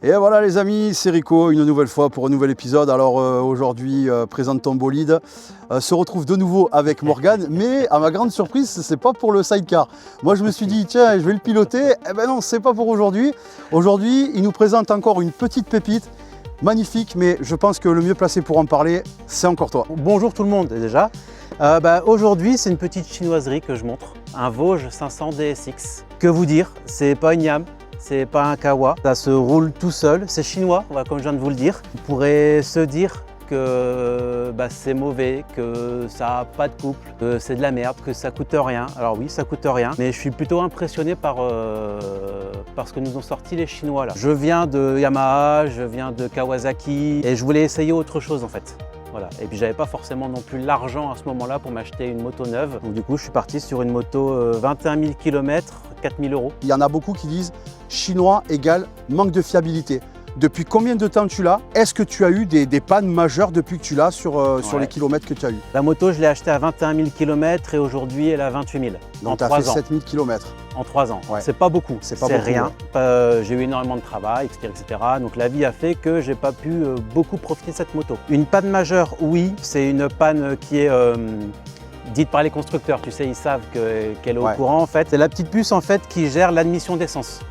Et voilà les amis, c'est Rico, une nouvelle fois pour un nouvel épisode. Alors aujourd'hui, présente ton bolide, se retrouve de nouveau avec Morgane, mais à ma grande surprise, c'est pas pour le sidecar. Moi je me suis dit, tiens, je vais le piloter. Eh ben non, c'est pas pour aujourd'hui. Aujourd'hui, il nous présente encore une petite pépite, magnifique, mais je pense que le mieux placé pour en parler, c'est encore toi. Bonjour tout le monde déjà. Aujourd'hui, c'est une petite chinoiserie que je montre, un Vosges 500 DSX. Que vous dire, c'est pas une Yam. C'est pas un Kawa, ça se roule tout seul, c'est chinois, comme je viens de vous le dire. On pourrait se dire que c'est mauvais, que ça n'a pas de couple, que c'est de la merde, que ça coûte rien. Alors oui, ça coûte rien, mais je suis plutôt impressionné par ce que nous ont sorti les Chinois là. Je viens de Yamaha, je viens de Kawasaki et je voulais essayer autre chose en fait. Voilà. Et puis j'avais pas forcément non plus l'argent à ce moment-là pour m'acheter une moto neuve. Donc du coup, je suis parti sur une moto 21 000 km, 4 000 €. Il y en a beaucoup qui disent chinois égale manque de fiabilité. Depuis combien de temps tu l'as? Est-ce que tu as eu des pannes majeures depuis que tu l'as sur les kilomètres que tu as eu? La moto, je l'ai achetée à 21 000 km et aujourd'hui, elle a 28 000. Donc tu as fait 7 000 km. En 3 ans. Ouais. C'est pas beaucoup, c'est rien. Ouais. J'ai eu énormément de travail, etc. Donc la vie a fait que j'ai pas pu beaucoup profiter de cette moto. Une panne majeure, oui, c'est une panne qui est dite par les constructeurs. Tu sais, ils savent qu'elle est au courant en fait. C'est la petite puce en fait qui gère l'admission d'essence.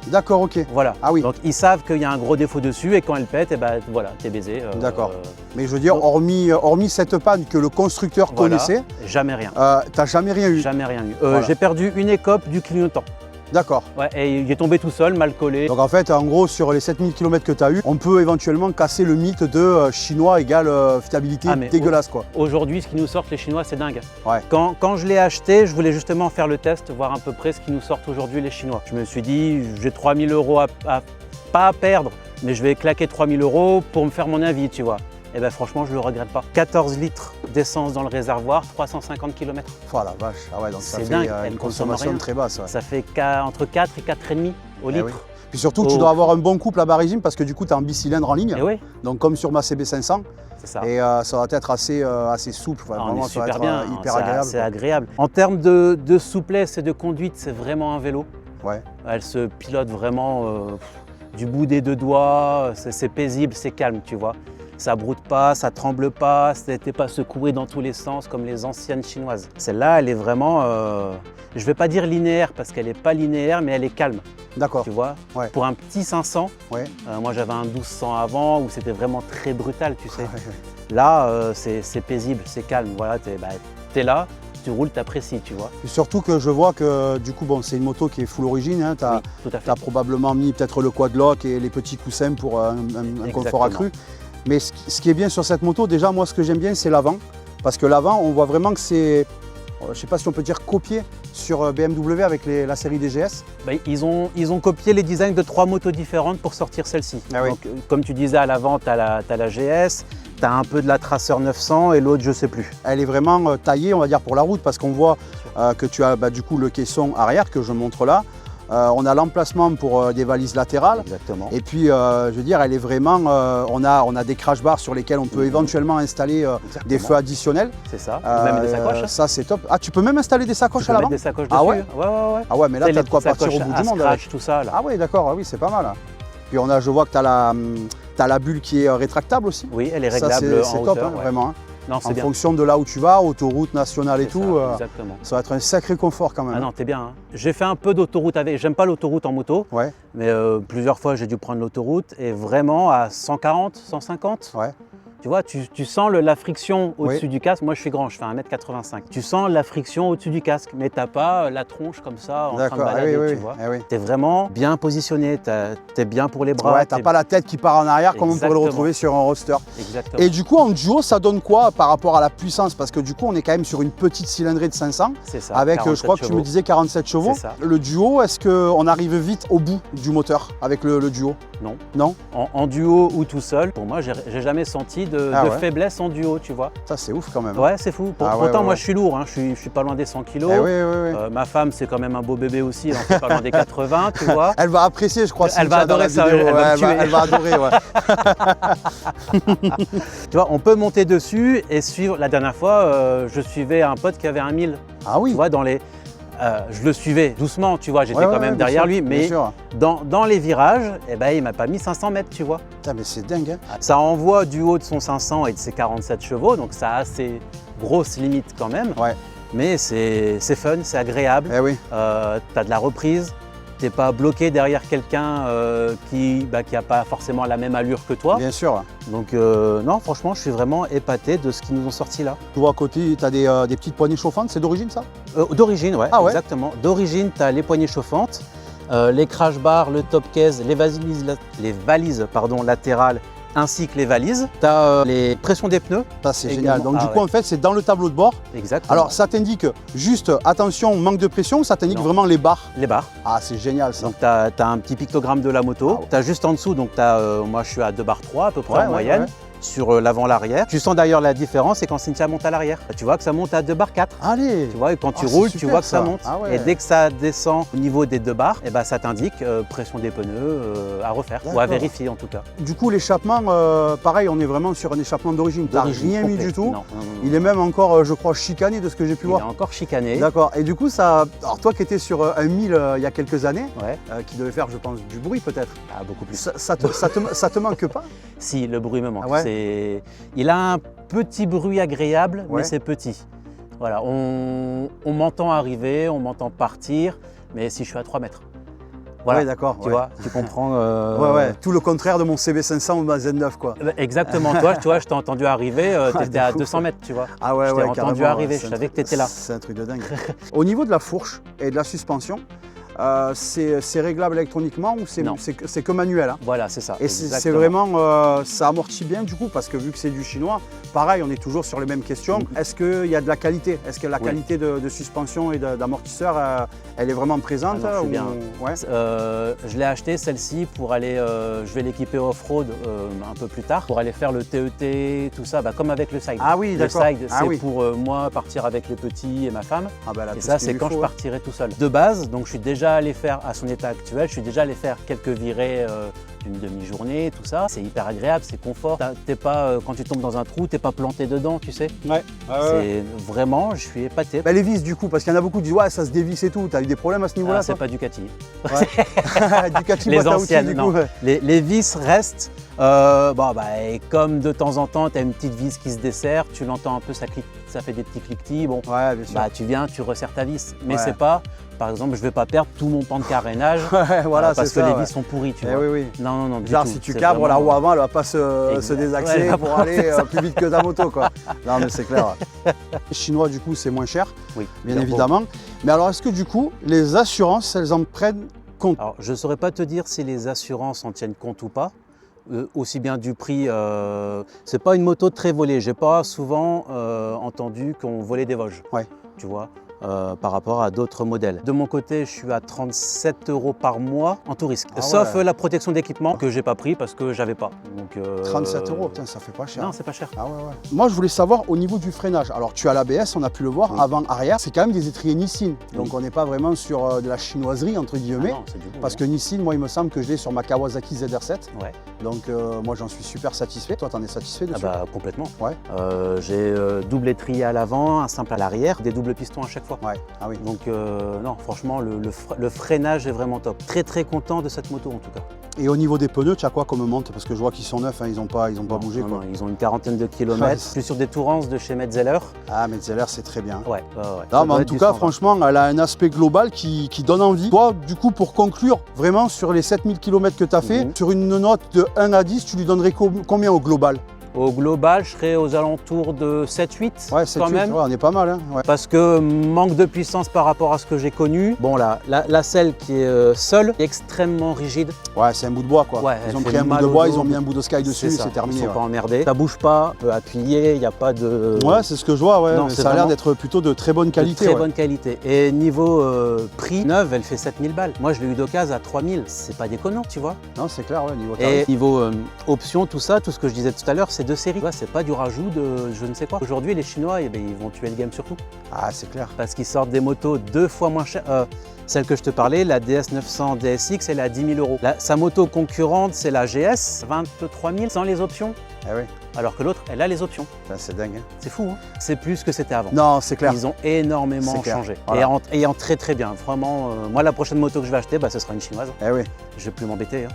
D'accord, ok. Voilà. Ah oui. Donc ils savent qu'il y a un gros défaut dessus et quand elle pète, et voilà, t'es baisé. D'accord. Mais je veux dire, hormis cette panne que le constructeur connaissait, jamais rien. T'as jamais rien eu? Jamais rien eu. J'ai perdu une écope du clignotant. D'accord. Ouais, et il est tombé tout seul, mal collé. Donc en fait, en gros, sur les 7000 km que tu as eu, on peut éventuellement casser le mythe de chinois égale fiabilité dégueulasse quoi. Aujourd'hui, ce qu'ils nous sortent les Chinois, c'est dingue. Ouais. Quand je l'ai acheté, je voulais justement faire le test, voir à peu près ce qu'ils nous sortent aujourd'hui les Chinois. Je me suis dit, j'ai 3 000 € pas à perdre, mais je vais claquer 3 000 € pour me faire mon avis, tu vois. Et bien franchement, je ne le regrette pas. 14 litres d'essence dans le réservoir, 350 km. Oh la vache, ah ouais, donc ça fait dingue. Une consommation très basse. Ouais. Ça fait entre 4 et 4,5 au litre. Oui. Puis surtout, tu dois avoir un bon couple à bas régime parce que du coup, tu es en bicylindre en ligne. Et oui. Donc comme sur ma CB500. C'est ça. Et ça va être assez souple. Enfin, vraiment, ça va être bien. Hyper agréable. C'est agréable. En termes de souplesse et de conduite, c'est vraiment un vélo. Ouais. Elle se pilote vraiment du bout des deux doigts. C'est paisible, c'est calme, tu vois. Ça broute pas, ça tremble pas, c'était pas secoué dans tous les sens comme les anciennes chinoises. Celle-là, elle est vraiment, je vais pas dire linéaire parce qu'elle est pas linéaire, mais elle est calme. D'accord. Tu vois, pour un petit 500, moi j'avais un 1200 avant où c'était vraiment très brutal, tu sais. Là, c'est paisible, c'est calme. Voilà, t'es là, tu roules, t'apprécies, tu vois. Et surtout que je vois que du coup, bon, c'est une moto qui est full origine. Hein, tu as probablement mis peut-être le quad lock et les petits coussins pour un confort accru. Mais ce qui est bien sur cette moto, déjà moi ce que j'aime bien c'est l'avant. Parce que l'avant on voit vraiment que c'est, je ne sais pas si on peut dire copié sur BMW avec la série DGS. Ils ont copié les designs de 3 motos différentes pour sortir celle-ci. Ah oui. Donc, comme tu disais à l'avant, tu as la GS, tu as un peu de la Tracer 900 et l'autre je sais plus. Elle est vraiment taillée on va dire pour la route parce qu'on voit que tu as du coup le caisson arrière que je montre là. On a l'emplacement pour des valises latérales. Exactement. Et puis, je veux dire, elle est vraiment. On a des crash bars sur lesquels on peut éventuellement installer des feux additionnels. C'est ça. Même des sacoches. Ça, c'est top. Ah, tu peux même installer des sacoches à l'avant? Des sacoches dessus. Ah ouais. Ouais. Ah ouais, mais là, tu as de quoi partir au bout du monde. Avec tout ça. Là. Ah oui, d'accord. Ah oui, c'est pas mal. Hein. Puis je vois que tu as la bulle qui est rétractable aussi. Oui, elle est réglable c'est en top, hauteur, vraiment. Hein. Non, en fonction de là où tu vas, autoroute nationale et tout, ça va être un sacré confort quand même. Ah non, t'es bien. Hein. J'ai fait un peu d'autoroute avec. J'aime pas l'autoroute en moto, mais plusieurs fois j'ai dû prendre l'autoroute et vraiment à 140, 150. Ouais. Tu vois, tu sens la friction au-dessus du casque. Moi, je suis grand, je fais 1m85. Tu sens la friction au-dessus du casque, mais t'as pas la tronche comme ça en train de balader, tu vois. T'es vraiment bien positionné, t'es bien pour les bras. Ouais, t'as pas la tête qui part en arrière comme on pourrait le retrouver sur un roadster. Exactement. Et du coup, en duo, ça donne quoi par rapport à la puissance? Parce que du coup, on est quand même sur une petite cylindrée de 500. C'est ça. Avec, je crois que tu me disais 47 chevaux. C'est ça. Le duo, est-ce qu'on arrive vite au bout du moteur avec le duo? Non. Non. En duo ou tout seul, pour moi, j'ai jamais senti de faiblesse en duo, tu vois. Ça, c'est ouf quand même. Ouais, c'est fou. Pourtant, moi, je suis lourd, hein. Je suis pas loin des 100 kilos. Ma femme, c'est quand même un beau bébé aussi, elle en fait pas loin des 80, tu vois. Elle va apprécier, je crois. Elle va adorer ça. Elle va adorer, Tu vois, on peut monter dessus et suivre. La dernière fois, je suivais un pote qui avait un 1000. Ah oui. Tu vois, Je le suivais doucement, tu vois, j'étais quand même derrière lui, mais dans les virages, eh ben, il m'a pas mis 500 mètres, tu vois. Putain, mais c'est dingue, hein. Ça envoie du haut de son 500 et de ses 47 chevaux, donc ça a assez grosse limite quand même. Ouais. Mais c'est fun, c'est agréable. Eh oui. Tu as de la reprise. Tu n'es pas bloqué derrière quelqu'un qui n'a pas forcément la même allure que toi. Bien sûr. Donc non, franchement, je suis vraiment épaté de ce qu'ils nous ont sorti là. Tu vois à côté, tu as des petites poignées chauffantes, c'est d'origine ça? D'origine, ouais, ah ouais, exactement. D'origine, tu as les poignées chauffantes, les crash bars, le top case, les valises latérales, ainsi que les valises. Tu as les pressions des pneus. Ça c'est génial. Donc du coup en fait c'est dans le tableau de bord. Exactement. Alors ça t'indique juste attention manque de pression ou ça t'indique vraiment les barres? Les barres. Ah c'est génial ça. Donc tu as un petit pictogramme de la moto. Tu as juste en dessous, donc moi je suis à 2 barres 3 à peu près en moyenne. Sur l'avant l'arrière. Tu sens d'ailleurs la différence, c'est quand Cynthia monte à l'arrière. Tu vois que ça monte à 2 barres 4. Allez. Tu vois, et quand tu roules, tu vois que ça monte. Et dès que ça descend au niveau des 2 barres, et ben, ça t'indique pression des pneus à refaire, ou à vérifier en tout cas. Du coup l'échappement, pareil, on est vraiment sur un échappement d'origine. Tu n'as rien mis du tout. Non. Il est même encore, je crois, chicané de ce que j'ai pu voir. Il est encore chicané. D'accord. Et du coup, ça. Alors toi qui étais sur un 1000 il y a quelques années, qui devait faire, je pense, du bruit peut-être. Ah, beaucoup plus. Ça te manque pas? Si, le bruit me manque. Ah ouais. Il a un petit bruit agréable, mais c'est petit. Voilà, on m'entend arriver, on m'entend partir, mais si je suis à 3 mètres. Voilà, d'accord. Tu vois, tu comprends. Tout le contraire de mon CB500 ou ma Z9, quoi. Exactement. Toi, je t'ai entendu arriver, tu étais à 200 mètres, tu vois. Ah ouais, je t'ai entendu arriver, je savais que tu étais là. C'est un truc de dingue. Au niveau de la fourche et de la suspension, c'est réglable électroniquement ou c'est que manuel, hein? Voilà, c'est ça. Et c'est vraiment, ça amortit bien du coup, parce que vu que c'est du chinois, pareil, on est toujours sur les mêmes questions. Est-ce qu'il y a de la qualité? Est-ce que la qualité de suspension et d'amortisseur, elle est vraiment présente? Ah non, je suis bien. Je l'ai acheté celle-ci pour aller, je vais l'équiper off-road un peu plus tard, pour aller faire le TET, tout ça, comme avec le Side. Ah oui, d'accord. Le Side, c'est pour moi partir avec les petits et ma femme. Ah bah là, et ça, c'est quand je partirai tout seul. De base, donc je suis déjà allé faire, à son état actuel, je suis déjà allé faire quelques virées d'une demi-journée, tout ça. C'est hyper agréable, c'est confort. T'es pas, quand tu tombes dans un trou, t'es pas planté dedans, tu sais. C'est vraiment, je suis épaté. Les vis du coup, parce qu'il y en a beaucoup qui disent ouais, ça se dévisse et tout. T'as eu des problèmes à ce niveau-là? C'est pas Ducati. Ducati, les anciennes, non. Les vis restent. Et comme de temps en temps, tu as une petite vis qui se dessert, tu l'entends un peu, ça clique, ça fait des petits cliquetis. Bon, bien sûr. Tu viens, tu resserres ta vis. Mais c'est pas, par exemple, je vais pas perdre tout mon pan de carénage parce que les vis sont pourries, tu vois. Oui. Non, genre si tu cabres la roue avant, elle va pas se désaxer pour aller plus vite que ta moto, quoi. Non, mais c'est clair. Les Chinois, du coup, c'est moins cher, bien évidemment. Mais alors, est-ce que du coup, les assurances, elles en prennent compte? Alors, je saurais pas te dire si les assurances en tiennent compte ou pas. Aussi bien du prix, c'est pas une moto très volée. J'ai pas souvent entendu qu'on volait des Vosges, tu vois, par rapport à d'autres modèles. De mon côté, je suis à 37 € par mois en tout risque, sauf la protection d'équipement que j'ai pas pris parce que j'avais pas. Donc, 37 €, putain, ça fait pas cher. Non, c'est pas cher. Ah ouais. Moi, je voulais savoir au niveau du freinage. Alors, tu as l'ABS, on a pu le voir, avant-arrière, c'est quand même des étriers Nissin. Donc, on n'est pas vraiment sur de la chinoiserie, entre guillemets. Non, c'est du bon, parce que Nissin, moi, il me semble que je l'ai sur ma Kawasaki ZR7. Donc, moi, j'en suis super satisfait. Toi, t'en es satisfait dessus? Complètement. J'ai double étrier à l'avant, un simple à l'arrière, des doubles pistons à chaque fois. Donc, non, franchement, le freinage est vraiment top. Très, très content de cette moto, en tout cas. Et au niveau des pneus, tu as quoi comme monte? Parce que je vois qu'ils sont neufs, hein, ils n'ont pas bougé. Non, ils ont une quarantaine de kilomètres. Je suis sur des Tourance de chez Metzeler. Ah, Metzeler, c'est très bien. Non, mais en tout cas, franchement, elle a un aspect global qui donne envie. Toi, du coup, pour conclure, vraiment, sur les 7000 km que tu as fait, sur une note de 1 à 10, tu lui donnerais combien au global? Au global, je serais aux alentours de 7-8 quand même. On est pas mal. Hein. Parce que manque de puissance par rapport à ce que j'ai connu. Bon, la selle qui est seule est extrêmement rigide. C'est un bout de bois, quoi. Ils ont pris un bout de bois, ils ont mis un bout de Sky dessus, c'est terminé. Ils sont pas emmerdés. Ça bouge pas, peut appuyer, il n'y a pas de... c'est ce que je vois, non, ça a l'air d'être plutôt de très bonne qualité. Très bonne qualité. Et niveau prix, neuve, elle fait 7000 balles. Moi, je l'ai eu d'occasion à 3000. C'est pas déconnant, tu vois. Non, c'est clair, niveau tarif. Et niveau option, tout ça, tout ce que je disais tout à l'heure, c'est de série. C'est pas du rajout de je ne sais quoi. Aujourd'hui, les Chinois, eh ben, ils vont tuer le game surtout. Ah, c'est clair. Parce qu'ils sortent des motos 2 fois moins chères. Celle que je te parlais, la DS900 DSX, elle est à 10 000 €. Sa moto concurrente, c'est la GS, 23 000 sans les options. Eh oui. Alors que l'autre, elle a les options. C'est dingue. Hein. C'est fou, hein. C'est plus que c'était avant. Non, c'est clair. Ils ont énormément changé. Voilà. Et en très très bien. Vraiment, moi, la prochaine moto que je vais acheter, ce sera une chinoise. Eh oui. Je vais plus m'embêter. Hein.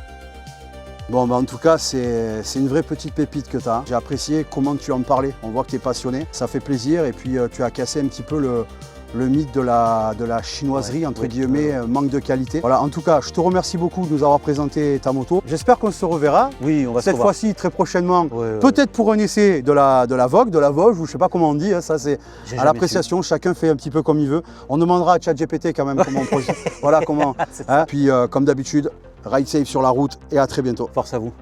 Bon, en tout cas, c'est une vraie petite pépite que tu as. J'ai apprécié comment tu en parlais. On voit que tu es passionné. Ça fait plaisir. Et puis, tu as cassé un petit peu le mythe de la chinoiserie, entre guillemets, manque de qualité. Voilà, en tout cas, je te remercie beaucoup de nous avoir présenté ta moto. J'espère qu'on se reverra. Oui, on va se cette revoir. fois-ci, très prochainement. Peut-être pour un essai de la Vogue, de la Vosges, ou je sais pas comment on dit. Hein, ça, c'est à l'appréciation. Chacun fait un petit peu comme il veut. On demandera à ChatGPT quand même comment on procède. Voilà comment. Hein. Puis, comme d'habitude, ride safe sur la route et à très bientôt. Force à vous.